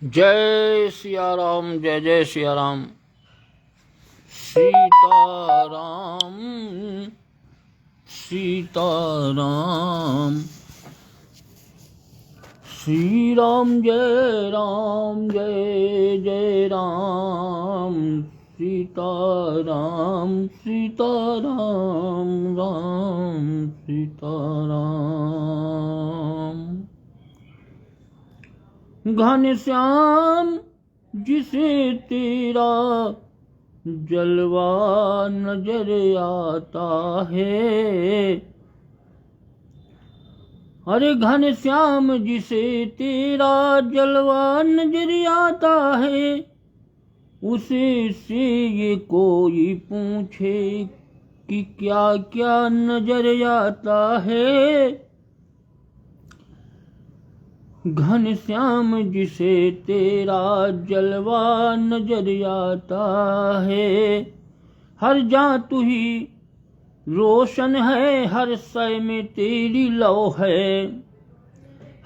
जय सिया राम, जय जय सिया राम। सीताराम सीताराम, श्री राम जय जय राम। सीताराम सीताराम, राम सीताराम। घनश्याम जिसे तेरा जलवा नजर आता है, अरे घनश्याम जिसे तेरा जलवा नजर आता है, उसे से ये कोई पूछे कि क्या क्या नजर आता है। घनश्याम जिसे तेरा जलवा नजर आता है, हर जा तू ही रोशन है, हर सय में तेरी लौ है,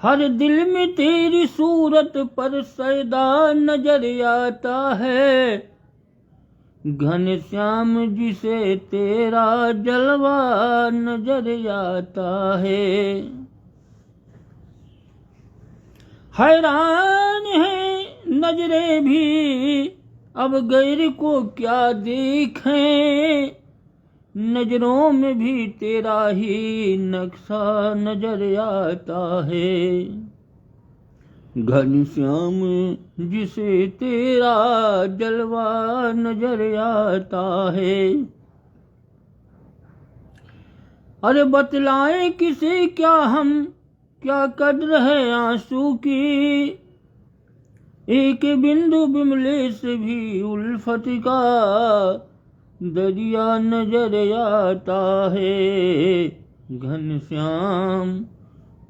हर दिल में तेरी सूरत पर सैदा नजर आता है। घनश्याम जिसे तेरा जलवा नजर आता है, हैरान है नजरे भी अब गैर को क्या देखें, नजरों में भी तेरा ही नक्शा नजर आता है। घनश्याम जिसे तेरा जलवा नजर आता है, अरे बतलाएं किसे क्या हम क्या कद्र है आंसू की, एक बिंदु बिमले से भी उल्फत का दरिया नजर आता है। घनश्याम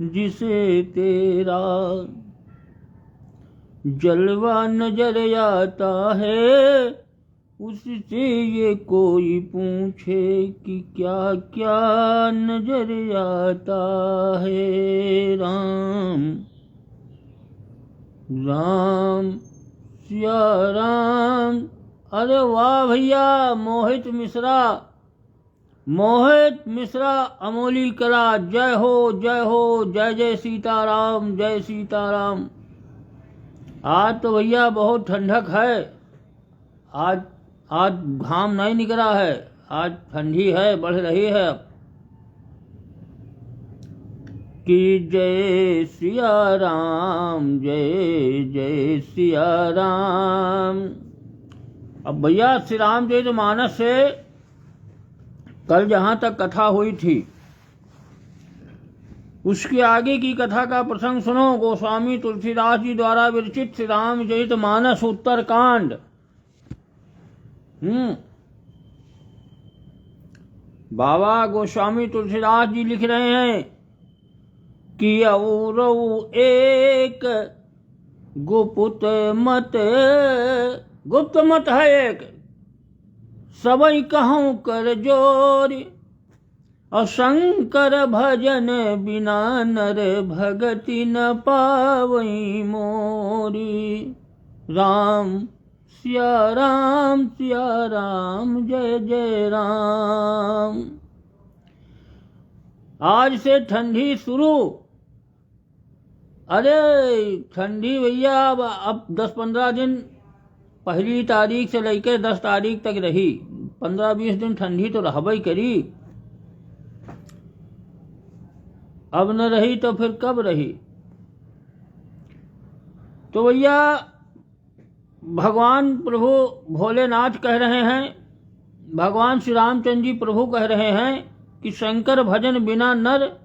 जिसे तेरा जलवा नजर आता है, उससे ये कोई पूछे कि क्या क्या नजर आता है। राम राम सिया राम। अरे वाह भैया, मोहित मिश्रा अमोली कला, जय हो जय जय सीताराम, जय सीताराम। आज तो भैया बहुत ठंडक है, आज घाम नहीं निकला है, आज ठंडी है, बढ़ रही है। कि जय सिया राम, जय जय सिया राम। अब भैया श्री रामचरितमानस से कल जहां तक कथा हुई थी, उसके आगे की कथा का प्रसंग सुनो। गोस्वामी तुलसीदास जी द्वारा विरचित श्री रामचरितमानस उत्तरकांड। बाबा गोस्वामी तुलसीदास जी लिख रहे हैं कि और एक गुप्त मत है एक, सबई कहूं कर जोरी, शंकर भजन बिना नर भगति न पावई मोरी। राम सिया राम, जय जय राम। आज से ठंडी शुरू। अरे ठंडी भैया अब 10-15 दिन, पहली तारीख से लेकर 10 तारीख तक रही। 15-20 दिन ठंडी तो रहबई करी, अब न रही तो फिर कब रही। तो भैया भगवान प्रभु भोलेनाथ कह रहे हैं, भगवान श्री रामचंद्र जी प्रभु कह रहे हैं कि शंकर भजन बिना नर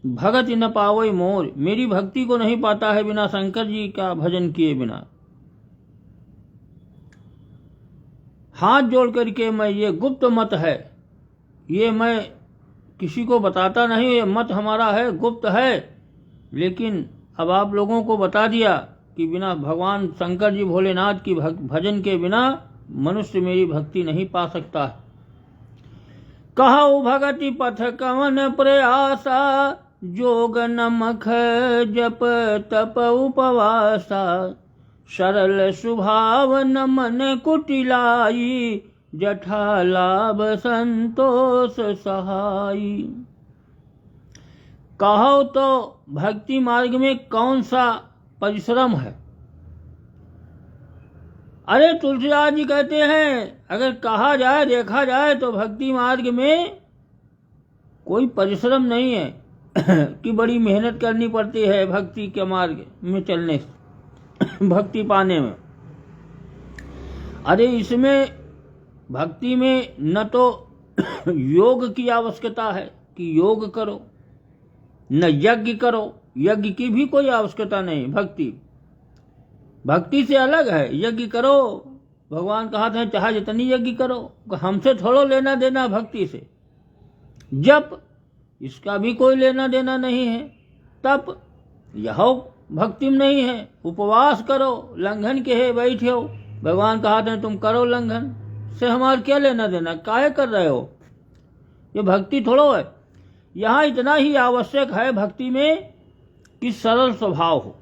भगत न पावई मोर। मेरी भक्ति को नहीं पाता है बिना शंकर जी का भजन किए बिना। हाथ जोड़ करके मैं, ये गुप्त मत है, ये मैं किसी को बताता नहीं, ये मत हमारा है, गुप्त है, लेकिन अब आप लोगों को बता दिया कि बिना भगवान शंकर जी भोलेनाथ की भजन के बिना मनुष्य मेरी भक्ति नहीं पा सकता। कहु भगति पथ कवन प्रयासा, जोग नमक जप तप उपवासा, सरल स्वभाव न मन कुटिलाई, जठा लाभ संतोष सहाई। कहो तो भक्ति मार्ग में कौन सा परिश्रम है? अरे तुलसीदास जी कहते हैं, अगर कहा जाए देखा जाए तो भक्ति मार्ग में कोई परिश्रम नहीं है कि बड़ी मेहनत करनी पड़ती है भक्ति के मार्ग में चलने से, भक्ति पाने में। अरे इसमें भक्ति में न तो योग की आवश्यकता है कि योग करो, न यज्ञ करो, यज्ञ की भी कोई आवश्यकता नहीं। भक्ति से अलग है। यज्ञ करो, भगवान कहते हैं चाहे जितनी यज्ञ करो, हमसे थोड़ो लेना देना भक्ति से। जप, इसका भी कोई लेना देना नहीं है। तप, यह भक्ति में नहीं है। उपवास करो, लंघन के है बैठे हो, भगवान कहते हैं तुम करो लंघन, से हमारा क्या लेना देना, काहे कर रहे हो, ये भक्ति थोड़ो है। यहाँ इतना ही आवश्यक है भक्ति में कि सरल स्वभाव हो।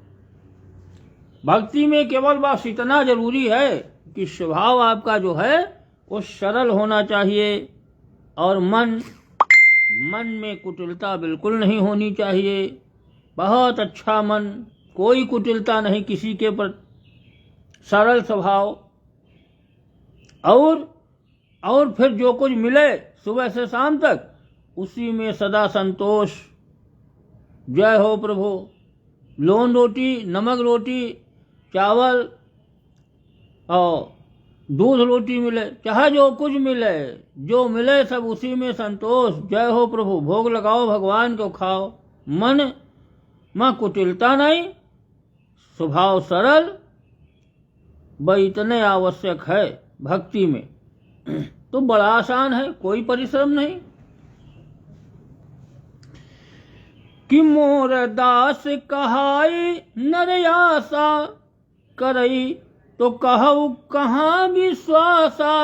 भक्ति में केवल बस इतना जरूरी है कि स्वभाव आपका जो है वो सरल होना चाहिए, और मन में कुटिलता बिल्कुल नहीं होनी चाहिए। बहुत अच्छा मन, कोई कुटिलता नहीं किसी के पर, सरल स्वभाव। और फिर जो कुछ मिले सुबह से शाम तक उसी में सदा संतोष। जय हो प्रभु। लोन रोटी, नमक रोटी, चावल और दूध रोटी मिले, चाहे जो कुछ मिले, जो मिले सब उसी में संतोष। जय हो प्रभु। भोग लगाओ, भगवान को खाओ, मन में कुटिलता नहीं, स्वभाव सरल, वह इतने आवश्यक है भक्ति में। तो बड़ा आसान है, कोई परिश्रम नहीं। कि मोर दास कहाई नर आशा, करई तो कहू कहाँ विश्वासा,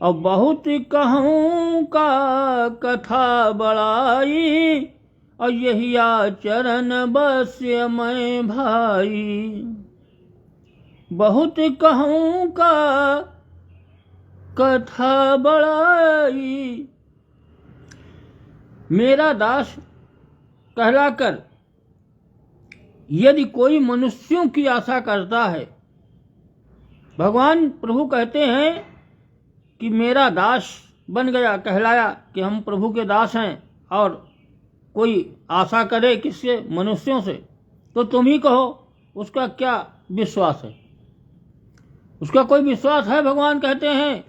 और बहुत कहूँ का कथा बड़ाई, और यही आचरण बस मैं भाई। बहुत कहूँ का कथा बड़ाई। मेरा दास कहलाकर यदि कोई मनुष्यों की आशा करता है, भगवान प्रभु कहते हैं कि मेरा दास बन गया, कहलाया कि हम प्रभु के दास हैं, और कोई आशा करे किससे, मनुष्यों से, तो तुम ही कहो उसका क्या विश्वास है। उसका कोई विश्वास है? भगवान कहते हैं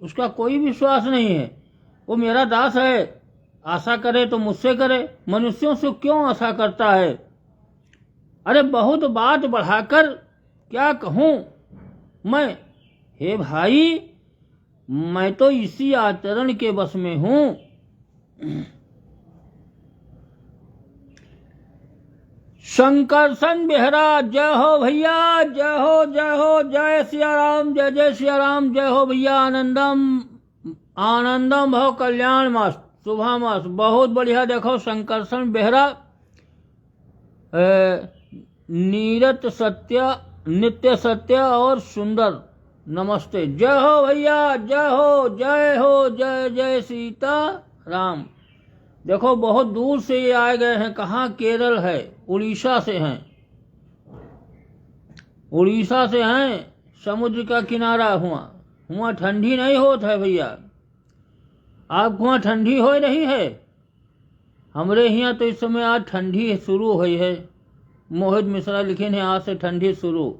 उसका कोई विश्वास नहीं है। वो मेरा दास है, आशा करे तो मुझसे करे, मनुष्यों से क्यों आशा करता है। अरे बहुत बात बढ़ाकर क्या कहूं मैं, हे भाई मैं तो इसी आचरण के बस में हूं। शंकरसन बेहरा, जय हो भैया, जय हो जय हो, जय सिया राम, जय जय सिया राम, जय हो भैया। आनंदम आनंदम भव कल्याण मास, शुभ मास, बहुत बढ़िया। देखो शंकरसन बेहरा, नीरत सत्य, नित्य सत्य और सुंदर, नमस्ते। जय हो भैया, जय हो जय हो, जय जय सीता राम। देखो बहुत दूर से ये आए गए हैं। कहाँ? केरल है, उड़ीसा से हैं, उड़ीसा से हैं। समुद्र का किनारा हुआ ठंडी नहीं होता है भैया। आपको वहाँ ठंडी हो रही है? हमरे यहाँ तो इस समय आज ठंडी शुरू हुई है। मोहित मिश्रा लिखे हैं आज से ठंडी शुरू।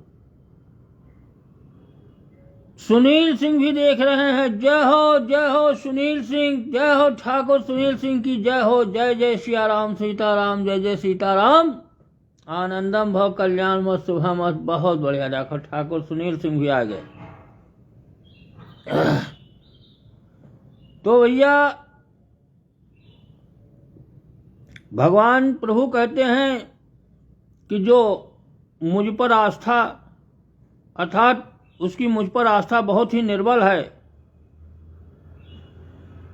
सुनील सिंह भी देख रहे हैं। जय हो सुनील सिंह, जय हो ठाकुर सुनील सिंह की जय हो। जय जय सियाराम, सीताराम, जय जय सीताराम। आनंदम भव कल्याण मत शुभ मत, बहुत बढ़िया। देखो ठाकुर सुनील सिंह भी आ गए। तो भैया भगवान प्रभु कहते हैं कि जो मुझ पर आस्था, अर्थात उसकी मुझ पर आस्था बहुत ही निर्बल है,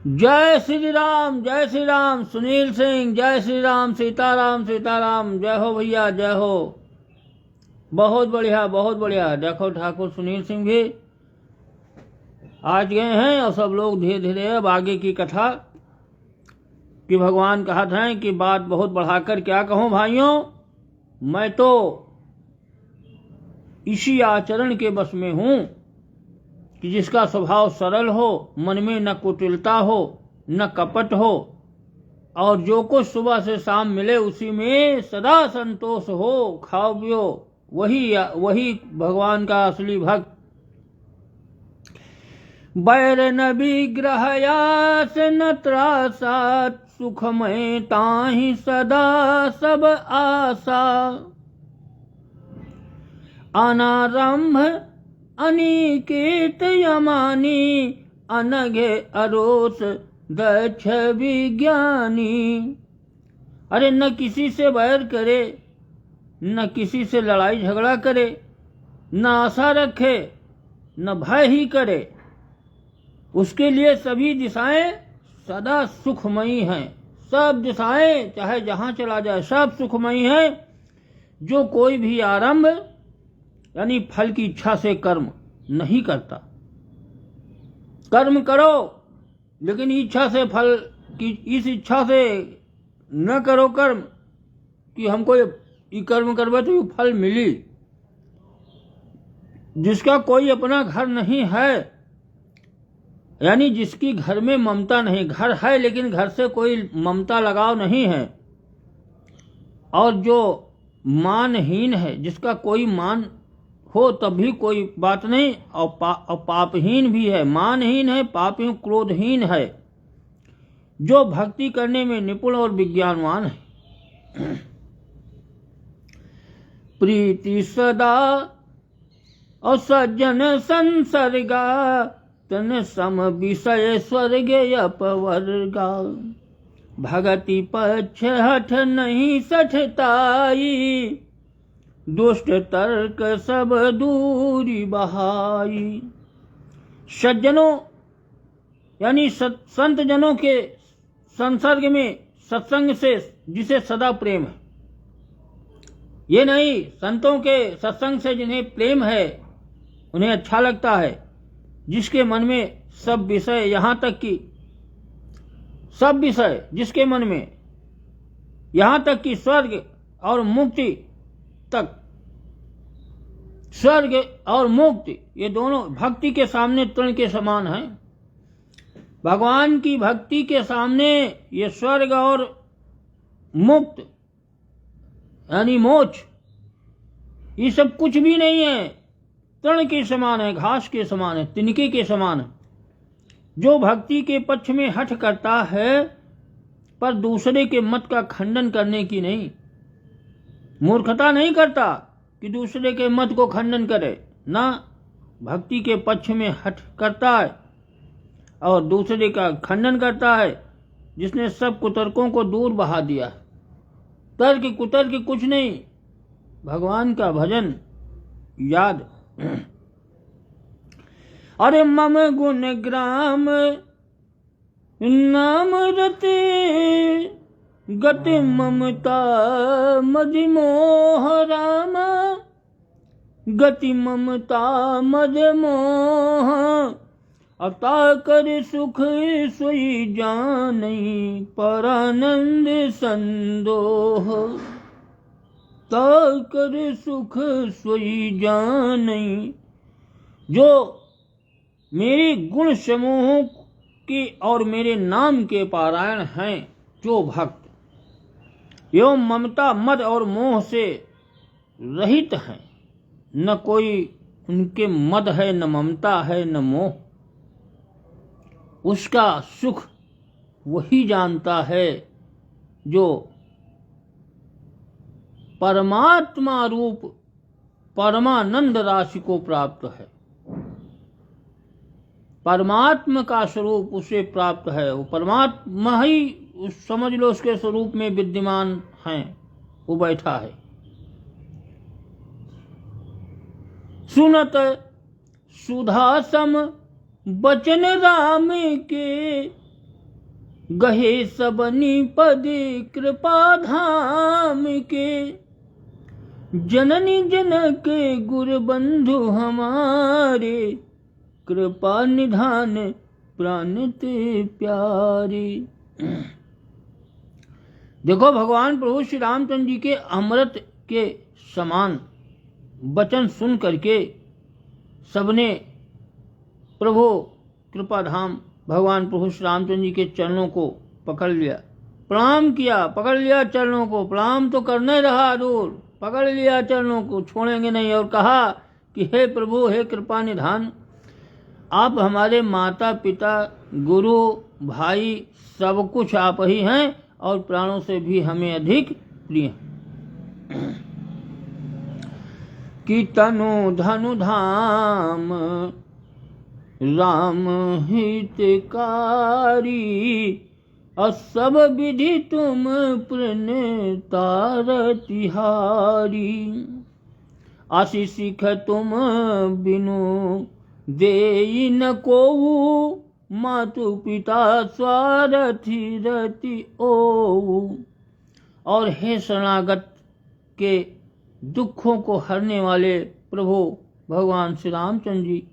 जय श्री राम सुनील सिंह, जय श्री राम, सीताराम सीताराम, जय हो भैया, जय हो। बहुत बढ़िया बहुत बढ़िया। देखो ठाकुर सुनील सिंह भी आज गए हैं और सब लोग धीरे धीरे अब आगे की कथा कि भगवान कहते हैं कि बात बहुत बढ़ाकर क्या कहूं भाइयों, मैं तो इसी आचरण के बस में हूं कि जिसका स्वभाव सरल हो, मन में न कुटिलता हो न कपट हो, और जो कुछ सुबह से शाम मिले उसी में सदा संतोष हो, खाओ पियो, वही भगवान का असली भक्त। बैर न विग्रहयास न त्रासात, सुखमय ताहि सदा सब आशा। अनारंभ अनिकेत यमानी, अनघे अरोस दक्ष विज्ञानी। अरे न किसी से बैर करे, न किसी से लड़ाई झगड़ा करे, न आशा रखे, न भय ही करे, उसके लिए सभी दिशाएं सदा सुखमयी हैं। सब दिशाएं चाहे जहां चला जाए सब सुखमयी हैं। जो कोई भी आरंभ यानी फल की इच्छा से कर्म नहीं करता। कर्म करो लेकिन इच्छा से फल की, इस इच्छा से न करो कर्म कि हमको ये कर्म करवे तो ये फल मिली। जिसका कोई अपना घर नहीं है, यानी जिसकी घर में ममता नहीं, घर है लेकिन घर से कोई ममता लगाव नहीं है, और जो मानहीन है, जिसका कोई मान हो तब भी कोई बात नहीं, और पापहीन भी है, मानहीन है, पापहीन, क्रोधहीन है, जो भक्ति करने में निपुण और विज्ञानवान है। प्रीति सदा और सज्जन संसर्गा, तन सम विषय स्वर्ग अपवर्गा। भगति पक्ष हठ नहीं सठताई, दुष्ट तर्क सब दूरी बहाई। सज्जनों यानी संत जनों के संसर्ग में, सत्संग से जिसे सदा प्रेम है। ये नहीं संतों के सत्संग से जिन्हें प्रेम है, उन्हें अच्छा लगता है, जिसके मन में सब विषय, यहां तक कि सब विषय जिसके मन में, यहां तक कि स्वर्ग और मुक्ति तक, स्वर्ग और मुक्ति ये दोनों भक्ति के सामने तृण के समान हैं। भगवान की भक्ति के सामने ये स्वर्ग और मुक्त यानी मोक्ष ये सब कुछ भी नहीं है, तृण के समान है, घास के समान है, तिनके के समान है। जो भक्ति के पक्ष में हठ करता है पर दूसरे के मत का खंडन करने की नहीं, मूर्खता नहीं करता कि दूसरे के मत को खंडन करे, ना, भक्ति के पक्ष में हठ करता है और दूसरे का खंडन करता है, जिसने सब कुतर्कों को दूर बहा दिया। तर्क कुतर्क कुछ नहीं, भगवान का भजन याद। अरे मम गुण ग्राम नाम रते, गति ममता मदि मोह राम। गति ममता मद मोह, अता कर सुख सोई जानै, परानंद संदोह। ता कर सुख सोई जानै। जो मेरे गुण समूह के और मेरे नाम के पारायण हैं, जो भक्त एवं ममता मद और मोह से रहित हैं, न कोई उनके मद है, न ममता है, न मोह, उसका सुख वही जानता है जो परमात्मा रूप परमानंद राशि को प्राप्त है। परमात्मा का स्वरूप उसे प्राप्त है, वो परमात्मा ही समझ लो उसके स्वरूप में विद्यमान हैं, वो बैठा है। सुनत सुधा सम बचन राम के, गहे सबनी पद कृपा धाम के, जननी जनक गुरु बंधु हमारे, कृपा निधान प्राण ते प्यारे। देखो, भगवान प्रभु श्री रामचंद्र जी के अमृत के समान वचन सुन करके सबने प्रभु कृपाधाम भगवान प्रभु श्री रामचंद्र जी के चरणों को पकड़ लिया, प्रणाम किया, पकड़ लिया चरणों को, प्रणाम तो करना ही रहा दूर, पकड़ लिया चरणों को, छोड़ेंगे नहीं। और कहा कि हे प्रभु, हे कृपा निधान, आप हमारे माता पिता गुरु भाई सब कुछ आप ही हैं और प्राणों से भी हमें अधिक प्रिय। कि तनु धनु धाम राम हितकारी, और सब विधि तुम प्रणतार तिहारी। आशीष तुम बिनु देई न कोऊ, मातु पिता स्वारथी रति ओ। और हे शरणागत के दुखों को हरने वाले प्रभु भगवान श्री रामचंद्र जी,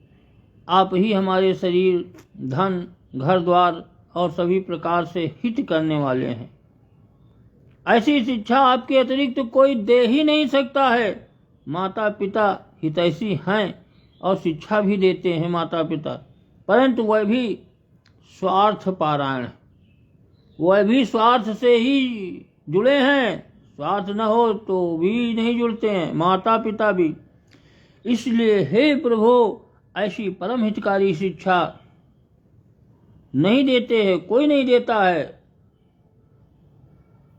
आप ही हमारे शरीर, धन, घर द्वार और सभी प्रकार से हित करने वाले हैं। ऐसी शिक्षा आपके अतिरिक्त तो कोई दे ही नहीं सकता है। माता पिता हितैषी हैं और शिक्षा भी देते हैं माता पिता, परंतु वह भी स्वार्थ पारायण, वह भी स्वार्थ से ही जुड़े हैं, स्वार्थ न हो तो भी नहीं जुड़ते हैं, माता पिता भी। इसलिए हे प्रभु, ऐसी परम हितकारी शिक्षा नहीं देते हैं, कोई नहीं देता है।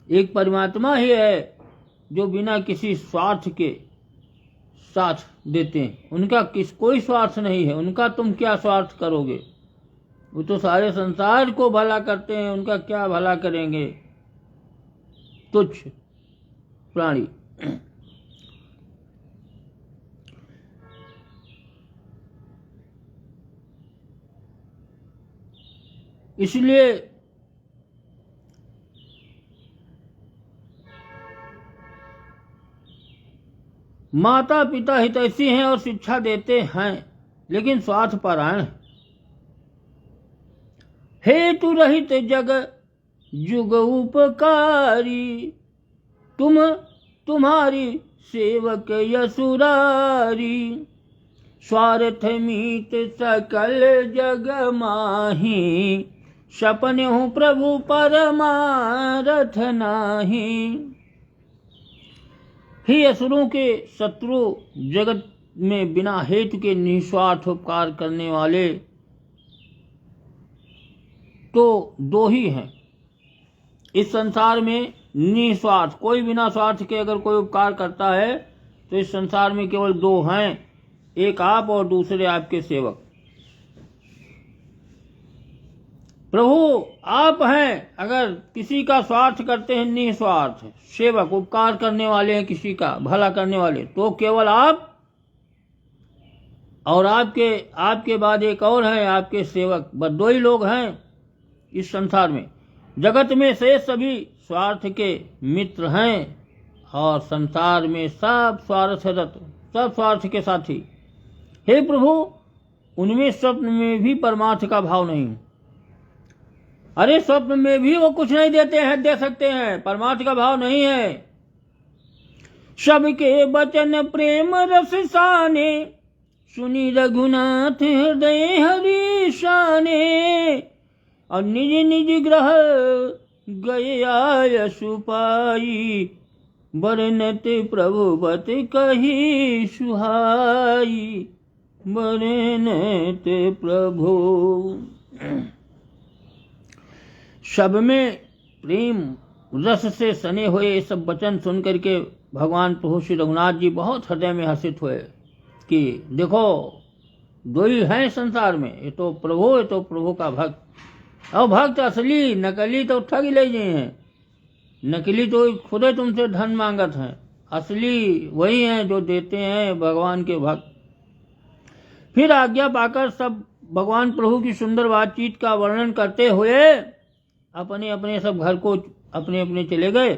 एक परमात्मा ही है जो बिना किसी स्वार्थ के साथ देते हैं। उनका कोई स्वार्थ नहीं है, उनका तुम क्या स्वार्थ करोगे? वो तो सारे संसार को भला करते हैं, उनका क्या भला करेंगे? तुच्छ प्राणी। इसलिए माता पिता हितैषी हैं और शिक्षा देते हैं, लेकिन स्वार्थ परायण है। हेतु रहित जग जुग उपकारी, तुम्हारी सेवक यसुरारी। स्वार्थ मीत सकल जग माही, सपनेहु प्रभु परमारथ नाही। हे असुरों के शत्रु, जगत में बिना हेतु के निस्वार्थ उपकार करने वाले तो दो ही हैं इस संसार में। निस्वार्थ, कोई बिना स्वार्थ के अगर कोई उपकार करता है तो इस संसार में केवल दो हैं, एक आप और दूसरे आपके सेवक। प्रभु आप हैं, अगर किसी का स्वार्थ करते हैं निस्वार्थ, सेवक उपकार करने वाले हैं, किसी का भला करने वाले, तो केवल आप और आपके बाद एक और है आपके सेवक। बस दो ही लोग हैं इस संसार में। जगत में से सभी स्वार्थ के मित्र हैं और संसार में सब स्वार्थरत, सब स्वार्थ के साथी। हे प्रभु, उनमें स्वप्न में भी परमार्थ का भाव नहीं। अरे स्वप्न में भी वो कुछ नहीं देते हैं, दे सकते हैं, परमार्थ का भाव नहीं है। सबके वचन प्रेम रस साने, सुनी रघुनाथ हृदय हरि शाने। और निज निज ग्रह गए आय सुपाई, बरनत प्रभु बत कही सुहाई, बरनत प्रभु। सब में प्रेम रस से सने हुए सब वचन सुन करके भगवान प्रभु श्री रघुनाथ जी बहुत हृदय में हर्षित हुए कि देखो दो ही हैं संसार में, ये तो प्रभु, ये तो प्रभु का भक्त। और भक्त असली, नकली तो ठग ले गए हैं। नकली तो खुद तुमसे धन मांगत हैं, असली वही हैं जो देते हैं भगवान के भक्त। फिर आज्ञा पाकर सब भगवान प्रभु की सुंदर बातचीत का वर्णन करते हुए अपने अपने सब घर को अपने अपने चले गए।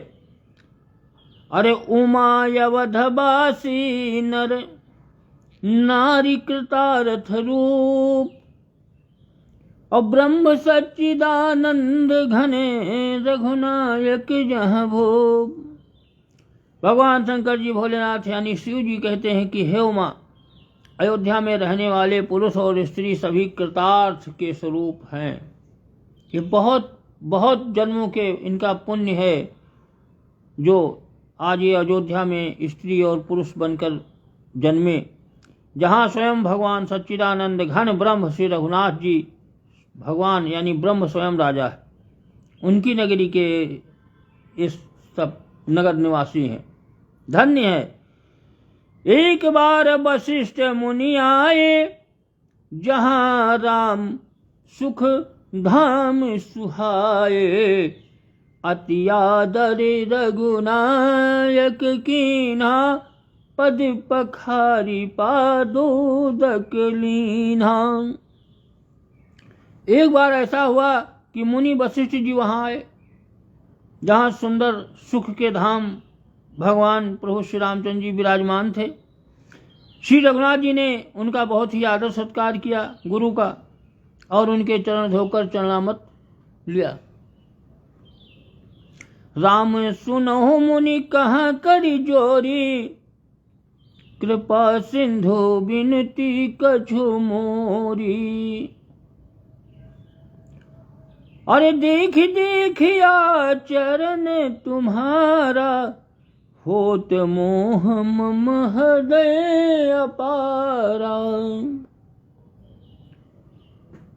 अरे उमायवधवासी नर नारी कृतार्थ रूप और ब्रह्म सच्चिदानंद घने रघुनायक जहाँ भूप। भगवान शंकर जी भोलेनाथ यानी शिव जी कहते हैं कि हे उमा, अयोध्या में रहने वाले पुरुष और स्त्री सभी कृतार्थ के स्वरूप हैं। ये बहुत बहुत जन्मों के इनका पुण्य है जो आज ये अयोध्या में स्त्री और पुरुष बनकर जन्मे, जहाँ स्वयं भगवान सच्चिदानंद घन ब्रह्म श्री रघुनाथ जी भगवान यानी ब्रह्म स्वयं राजा है, उनकी नगरी के इस सब नगर निवासी हैं। धन्य है। एक बार वशिष्ठ मुनि आए, जहाँ राम सुख धाम सुहाए। अति आदर रघुनायक कीन्हा, पद पखारी पादोदक लीन्हा। एक बार ऐसा हुआ कि मुनि वशिष्ठ जी वहाँ आए, जहाँ सुंदर सुख के धाम भगवान प्रभु श्री रामचंद्र जी विराजमान थे। श्री रघुनाथ जी ने उनका बहुत ही आदर सत्कार किया गुरु का, और उनके चरण धोकर चरणामत लिया। राम सुनहु मुनि कहाँ करी जोरी, कृपा सिंधु बिनती कछु मोरी। अरे देख देख आचरण तुम्हारा, होत मोह मम हृदय अपारा।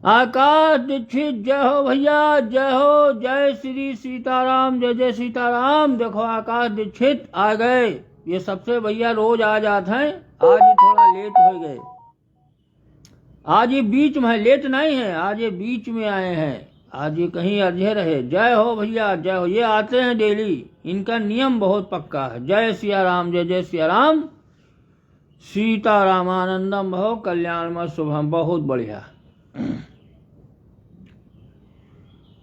आकाश दीक्षित जय हो भैया, जय हो, जय श्री सीताराम, जय जय सीताराम। देखो आकाश दीक्षित आ गए। ये सबसे भैया रोज आ जाते हैं, आज ही थोड़ा लेट हो गए। आज ये बीच में है, लेट नहीं है, आज ये बीच में आए हैं, आज ये कहीं अधे रहे। जय हो भैया, जय हो। ये आते हैं डेली, इनका नियम बहुत पक्का है। जय सिया राम, जय जय सिया राम। सीतारामानंदम भव कल्याणमय शुभम। बहुत बढ़िया।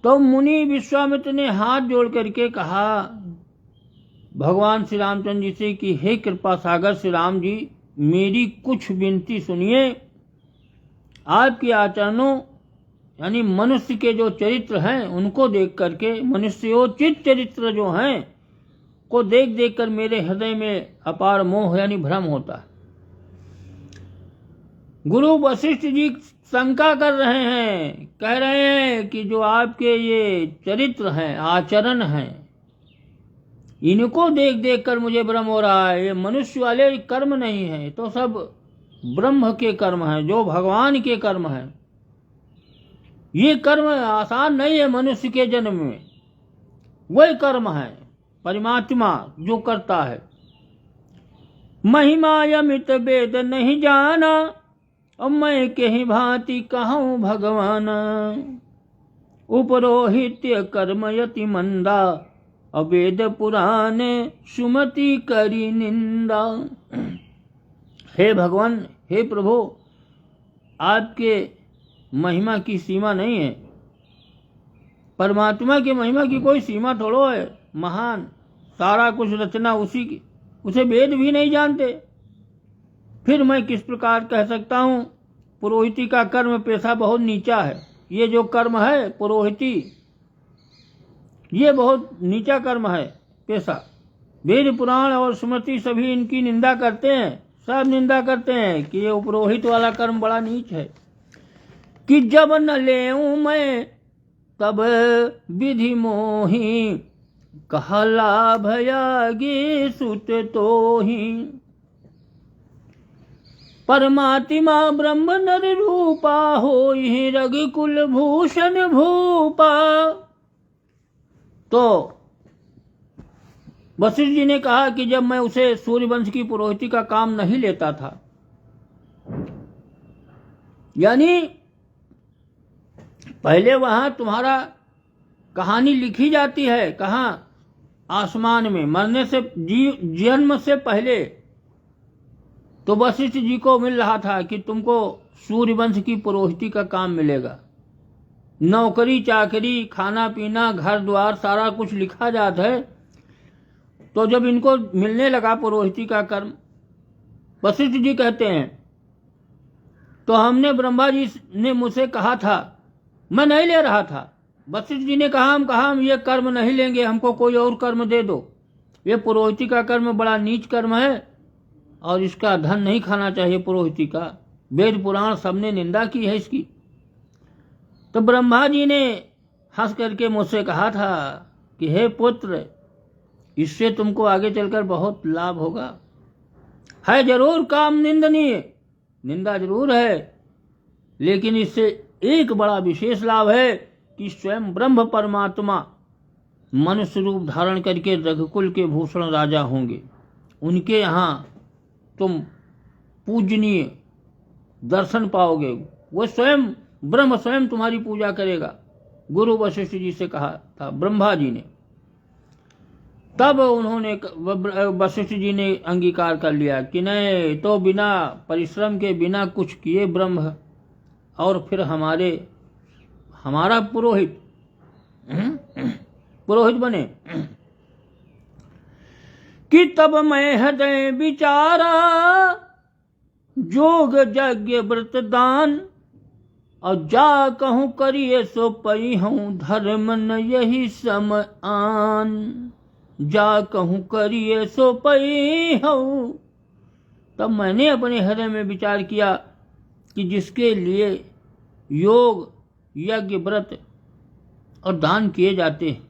तो मुनि विश्वामित्र ने हाथ जोड़ करके कहा भगवान श्री रामचंद्र जी से कि हे कृपा सागर श्री राम जी, मेरी कुछ विनती सुनिए। आपके आचरणों यानी मनुष्य के जो चरित्र हैं उनको देख करके, मनुष्योचित चरित्र जो हैं को देख देख कर मेरे हृदय में अपार मोह यानी भ्रम होता है। गुरु वशिष्ठ जी शंका कर रहे हैं, कह रहे हैं कि जो आपके ये चरित्र हैं, आचरण हैं, इनको देख देख कर मुझे भ्रम हो रहा है। ये मनुष्य वाले कर्म नहीं है, तो सब ब्रह्म के कर्म हैं, जो भगवान के कर्म हैं। ये कर्म आसान नहीं है मनुष्य के जन्म में, वही कर्म है परमात्मा जो करता है। महिमा अमित वेद नहीं जाना, अब मैं कहीं भांति कहूँ भगवान। उपरोहित्य कर्म यति मंदा, अवेद पुराण सुमति करी निंदा। हे भगवान, हे प्रभु, आपके महिमा की सीमा नहीं है। परमात्मा की महिमा की कोई सीमा थोड़ो है। महान सारा कुछ रचना उसी की, उसे वेद भी नहीं जानते। फिर मैं किस प्रकार कह सकता हूँ? पुरोहिती का कर्म पेशा बहुत नीचा है। ये जो कर्म है पुरोहिती, ये बहुत नीचा कर्म है पेशा। वेद पुराण और स्मृति सभी इनकी निंदा करते हैं, सब निंदा करते हैं कि ये पुरोहित वाला कर्म बड़ा नीच है। कि जब न लेऊं मैं तब विधि मोही, कहला भयागे सुत तो ही। परमात्मा ब्रह्म नर रूपा, होई रघुकुल भूषण भूपा। तो वशिष्ठ जी ने कहा कि जब मैं उसे सूर्यवंश की पुरोहिती का काम नहीं लेता था, यानी पहले वहां तुम्हारा कहानी लिखी जाती है, कहाँ? आसमान में। मरने से जन्म से पहले तो वशिष्ठ जी को मिल रहा था कि तुमको सूर्यवंश की पुरोहिती का काम मिलेगा। नौकरी चाकरी, खाना पीना, घर द्वार सारा कुछ लिखा जाता है। तो जब इनको मिलने लगा पुरोहिती का कर्म, वशिष्ठ जी कहते हैं तो हमने, ब्रह्मा जी ने मुझसे कहा था, मैं नहीं ले रहा था। वशिष्ठ जी ने कहा हम ये कर्म नहीं लेंगे, हमको कोई और कर्म दे दो। ये पुरोहिती का कर्म बड़ा नीच कर्म है और इसका धन नहीं खाना चाहिए पुरोहिती का। वेद पुराण सबने निंदा की है इसकी। तो ब्रह्मा जी ने हंस करके मुझसे कहा था कि हे पुत्र, इससे तुमको आगे चलकर बहुत लाभ होगा। है जरूर काम निंदनीय, निंदा जरूर है, लेकिन इससे एक बड़ा विशेष लाभ है कि स्वयं ब्रह्म परमात्मा मनुष्य रूप धारण करके रघुकुल के भूषण राजा होंगे। उनके यहाँ तुम पूजनीय दर्शन पाओगे। वो स्वयं ब्रह्म स्वयं तुम्हारी पूजा करेगा। गुरु वशिष्ठ जी से कहा था ब्रह्मा जी ने। तब उन्होंने, वशिष्ठ जी ने अंगीकार कर लिया कि नहीं, तो बिना परिश्रम के, बिना कुछ किए ब्रह्म और फिर हमारा पुरोहित बने। कि तब मैं हृदय विचारा, जोग यज्ञ व्रत दान, और जा कहूँ करिए सो पई हूँ, धर्म न यही सम आन। जा कहूँ करिए सो पई हूँ। तब मैंने अपने हृदय में विचार किया कि जिसके लिए योग, यज्ञ, व्रत और दान किए जाते हैं,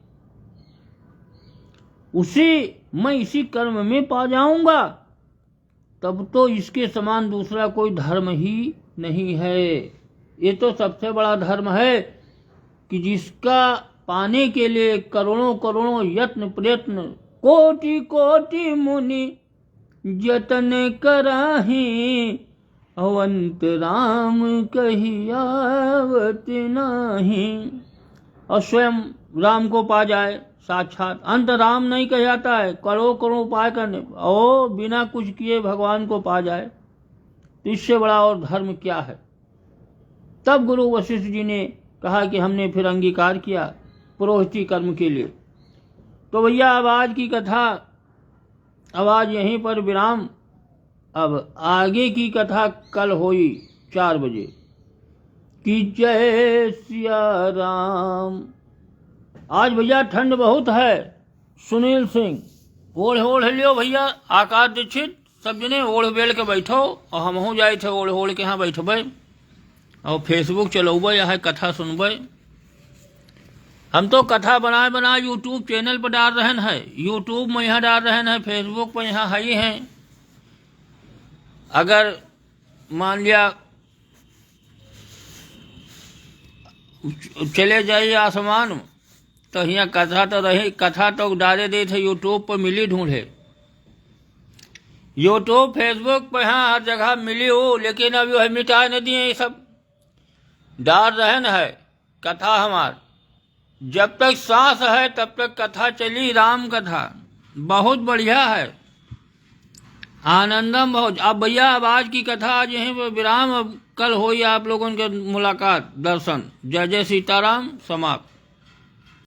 मैं इसी कर्म में पा जाऊंगा, तब तो इसके समान दूसरा कोई धर्म ही नहीं है। ये तो सबसे बड़ा धर्म है कि जिसका पाने के लिए करोड़ों करोड़ों यत्न प्रयत्न, कोटि कोटि मुनि जतन कराही, अवंत राम कही आवत नाही। और स्वयं राम को पा जाए, साक्षात अंत राम नहीं कह जाता है, करोड़ करोड़ उपाय करने और बिना कुछ किए भगवान को पा जाए, तो इससे बड़ा और धर्म क्या है। तब गुरु वशिष्ठ जी ने कहा कि हमने फिर अंगीकार किया पुरोहिती कर्म के लिए। तो भैया अब आज की कथा, अब आज यहीं पर विराम। अब आगे की कथा कल होई 4 बजे की। जय सिया राम। आज भैया ठंड बहुत है। सुनील सिंह, ओढ़ लियो भैया। आकाश दीक्षित, सब जने ओढ़ बेल के बैठो, और हमहू जाए थे ओढ़ के यहाँ बैठबे और फेसबुक चलौबे, यहाँ कथा सुनबे। हम तो कथा बना यूट्यूब चैनल पर डाल रहे हैं, यूट्यूब में यहाँ डाल रहे हैं, फेसबुक पर यहाँ है ही हैं। अगर मान लिया चले जाइए आसमान, तो यहाँ कथा तो डाले दे थे, यूट्यूब पर मिली ढूंढे। यूट्यूब फेसबुक पर यहाँ हर जगह मिली हो, लेकिन अभी वह मिटा नहीं दिए। ये सब डाल रहे न है कथा हमार। जब तक सांस है तब तक कथा चली, राम कथा बहुत बढ़िया है, आनंदम बहुत। अब भैया अब आज की कथा आज यहीं पर विराम। अब कल होई आप लोगों के मुलाकात, दर्शन। जय जय सीताराम। समाप्त।